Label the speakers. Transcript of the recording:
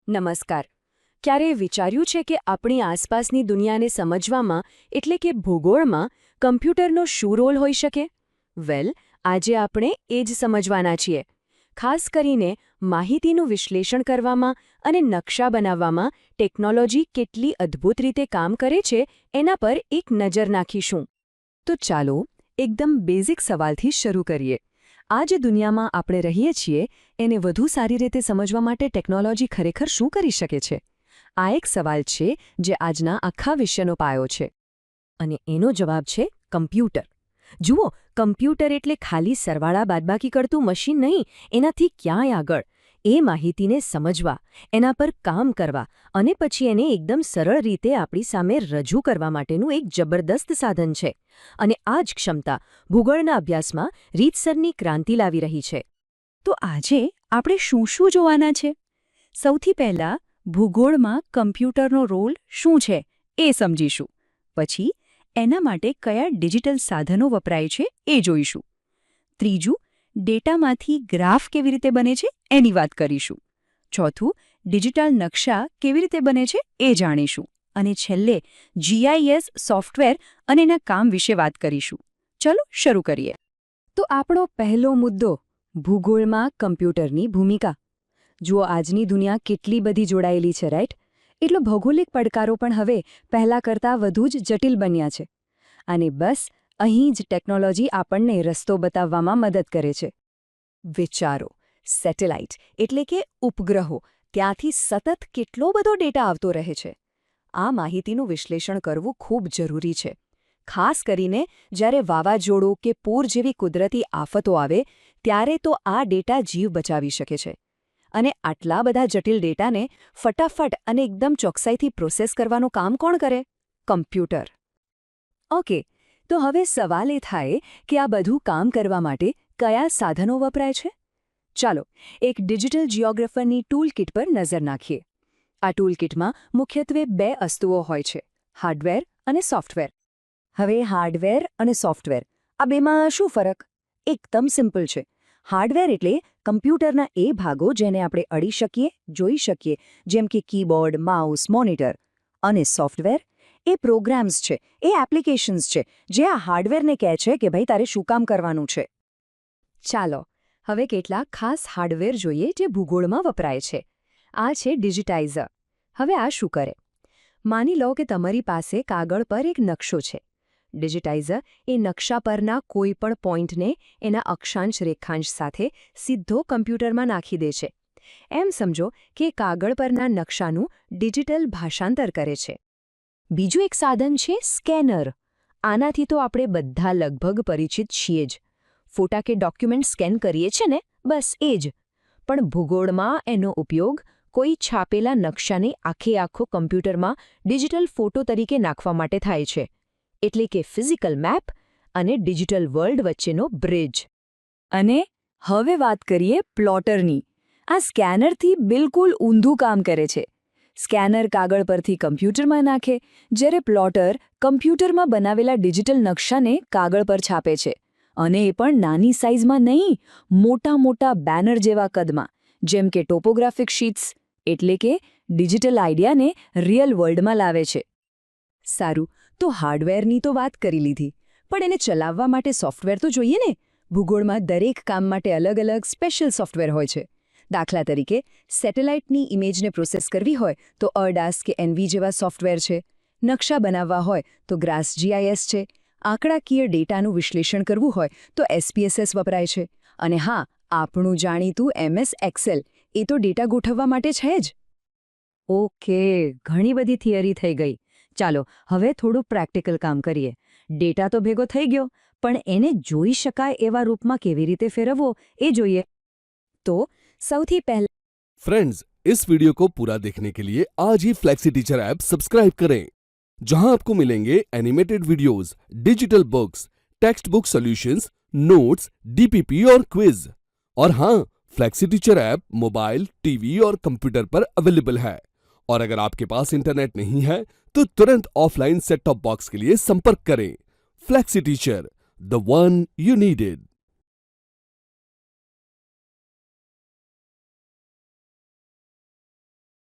Speaker 1: નમસ્કાર. ક્યારેય વિચાર્યું છે કે આપણી આસપાસની દુનિયાને સમજવામાં એટલે કે ભૂગોળમાં કમ્પ્યુટરનો શું રોલ હોઈ શકે? વેલ, આજે આપણે એ જ સમજવાના છીએ. ખાસ કરીને માહિતીનું વિશ્લેષણ કરવામાં અને નકશા બનાવવામાં ટેકનોલોજી કેટલી અદ્ભુત રીતે કામ કરે છે એના પર એક નજર નાખીશું. તો ચાલો એકદમ બેઝિક સવાલથી શરૂ કરીએ. આ જે દુનિયામાં આપણે રહીએ છીએ એને વધુ સારી રીતે સમજવા માટે ટેકનોલોજી ખરેખર શું કરી શકે છે? આ એક સવાલ છે જે આજના આખા વિષયનો પાયો છે. અને એનો જવાબ છે કમ્પ્યુટર. જુઓ, કમ્પ્યુટર એટલે ખાલી સરવાળા બાદબાકી કરતું મશીન નહીં, એનાથી ક્યાંય આગળ. એ માહિતીને સમજવા, એના પર કામ કરવા અને પછી એને એકદમ સરળ રીતે આપણી સામે રજૂ કરવા માટેનું એક જબરદસ્ત સાધન છે. અને આ જ ક્ષમતા ભૂગોળના અભ્યાસમાં રીતસરની ક્રાંતિ લાવી રહી છે.
Speaker 2: તો આજે આપણે શું શું જોવાના છે? સૌથી પહેલાં ભૂગોળમાં કમ્પ્યુટરનો રોલ શું છે એ સમજીશું. પછી એના માટે કયા ડિજિટલ સાધનો વપરાય છે એ જોઈશું. ત્રીજું, ડેટામાંથી ગ્રાફ કેવી રીતે બને છે એની વાત કરીશું. ચોથું, ડિજિટલ નકશા કેવી રીતે બને છે એ જાણીશું. અને છેલ્લે GIS સોફ્ટવેર અને એના કામ વિશે વાત કરીશું. ચલો શરૂ કરીએ.
Speaker 1: તો આપણો પહેલો મુદ્દો, ભૂગોળમાં કમ્પ્યુટરની ભૂમિકા. જુઓ, આજની દુનિયા કેટલી બધી જોડાયેલી છે, રાઈટ? એટલો ભૌગોલિક પડકારો પણ હવે પહેલાં કરતાં વધુ જ જટિલ બન્યા છે. અને બસ અહીં જ ટેકનોલોજી આપણને રસ્તો બતાવવામાં મદદ કરે છે. વિચારો, સેટેલાઇટ એટલે કે ઉપગ્રહો, ત્યાંથી સતત કેટલો બધો ડેટા આવતો રહે છે. આ માહિતીનું વિશ્લેષણ કરવું ખૂબ જરૂરી છે. ખાસ કરીને જ્યારે વાવાઝોડું કે પૂર જેવી કુદરતી આફતો આવે ત્યારે તો આ ડેટા જીવ બચાવી શકે છે. અને આટલા બધા જટિલ ડેટાને ફટાફટ અને એકદમ ચોકસાઈથી પ્રોસેસ કરવાનું કામ કોણ કરે? કમ્પ્યુટર. ઓકે, તો હવે સવાલ એ થાય કે આ બધું કામ કરવા માટે કયા સાધનો વપરાય છે? ચાલો એક ડિજિટલ જિયોગ્રાફરની ટૂલકિટ પર નજર નાખીએ. આ ટૂલકિટમાં મુખ્યત્વે બે વસ્તુઓ હોય છે, હાર્ડવેર અને સોફ્ટવેર. હવે હાર્ડવેર અને સોફ્ટવેર, આ બેમાં શું ફરક? એકદમ સિમ્પલ છે. હાર્ડવેર એટલે કમ્પ્યુટરના એ ભાગો જેને આપણે અડી શકીએ, જોઈ શકીએ, જેમ કે કીબોર્ડ, માઉસ, મોનિટર. અને સોફ્ટવેર એ પ્રોગ્રામ્સ છે, એ એપ્લિકેશન્સ છે જે આ હાર્ડવેરને કહે છે કે ભાઈ તારે શું કામ કરવાનું છે. ચાલો હવે કેટલાક ખાસ હાર્ડવેર જોઈએ જે ભૂગોળમાં વપરાય છે. આ છે ડિજિટાઇઝર. હવે આ શું કરે? માની લો કે તમારી પાસે કાગળ પર એક નકશો છે. ડિજિટાઇઝર એ નકશા પરના કોઈ પણ પોઈન્ટને એના અક્ષાંશ રેખાંશ સાથે સીધો કમ્પ્યુટરમાં નાખી દે છે. એમ સમજો કે કાગળ પરના નકશાનું ડિજિટલ ભાષાંતર કરે છે. બીજું એક સાધન છે સ્કેનર. આનાથી તો આપણે બધા લગભગ પરિચિત છીએ જ. ફોટા કે ડોક્યુમેન્ટ સ્કેન કરીએ છીએ ને, બસ એ જ. પણ ભૂગોળમાં એનો ઉપયોગ કોઈ છાપેલા નકશાને આખો કમ્પ્યુટરમાં ડિજિટલ ફોટો તરીકે નાખવા માટે થાય છે. એટલે કે ફિઝિકલ મેપ અને ડિજિટલ વર્લ્ડ વચ્ચેનો બ્રિજ. અને હવે વાત કરીએ પ્લોટરની. આ સ્કેનરથી બિલકુલ ઊંધું કામ કરે છે. સ્કેનર કાગળ પરથી કમ્પ્યુટરમાં નાખે, જ્યારે પ્લોટર કમ્પ્યુટરમાં બનાવેલા ડિજિટલ નકશાને કાગળ પર છાપે છે. અને એ પણ નાની સાઇઝમાં નહીં, મોટા બેનર જેવા કદમાં, જેમ કે ટોપોગ્રાફિક શીટ્સ. એટલે કે ડિજિટલ આઈડિયાને રિયલ વર્લ્ડમાં લાવે છે. સારું, તો હાર્ડવેરની તો વાત કરી લીધી, પણ એને ચલાવવા માટે સોફ્ટવેર તો જોઈએ ને. ભૂગોળમાં દરેક કામ માટે અલગ સ્પેશિયલ સોફ્ટવેર હોય છે. દાખલા તરીકે સેટેલાઇટની ઇમેજને પ્રોસેસ કરવી હોય તો અરડાસ કે એનવી જેવા સોફ્ટવેર છે. નકશા બનાવવા હોય તો ગ્રાસ GIS છે. આંકડાકીય ડેટાનું વિશ્લેષણ કરવું હોય તો SPSS વપરાય છે. અને હા, આપણું જાણીતું MS એક્સેલ, એ તો ડેટા ગોઠવવા માટે છે જ. ઓકે, ઘણી બધી થિયરી થઈ ગઈ. ચાલો હવે થોડું પ્રેક્ટિકલ કામ કરીએ. ડેટા તો ભેગો થઈ ગયો, પણ એને જોઈ શકાય એવા રૂપમાં કેવી રીતે ફેરવવો એ જોઈએ. તો સૌથી પહેલા
Speaker 3: फ्रेंड्स, इस वीडियो को पूरा देखने के लिए आज ही फ्लेक्सी टीचर ऐप सब्सक्राइब करें, जहां आपको मिलेंगे animated videos, digital books, text book solutions, notes, DPP और क्विज. और हाँ, flexi teacher app mobile, TV और कंप्यूटर पर अवेलेबल है. और अगर आपके पास इंटरनेट नहीं है तो तुरंत ऑफलाइन सेट टॉप बॉक्स के लिए संपर्क करें. Flexi teacher, the one you needed.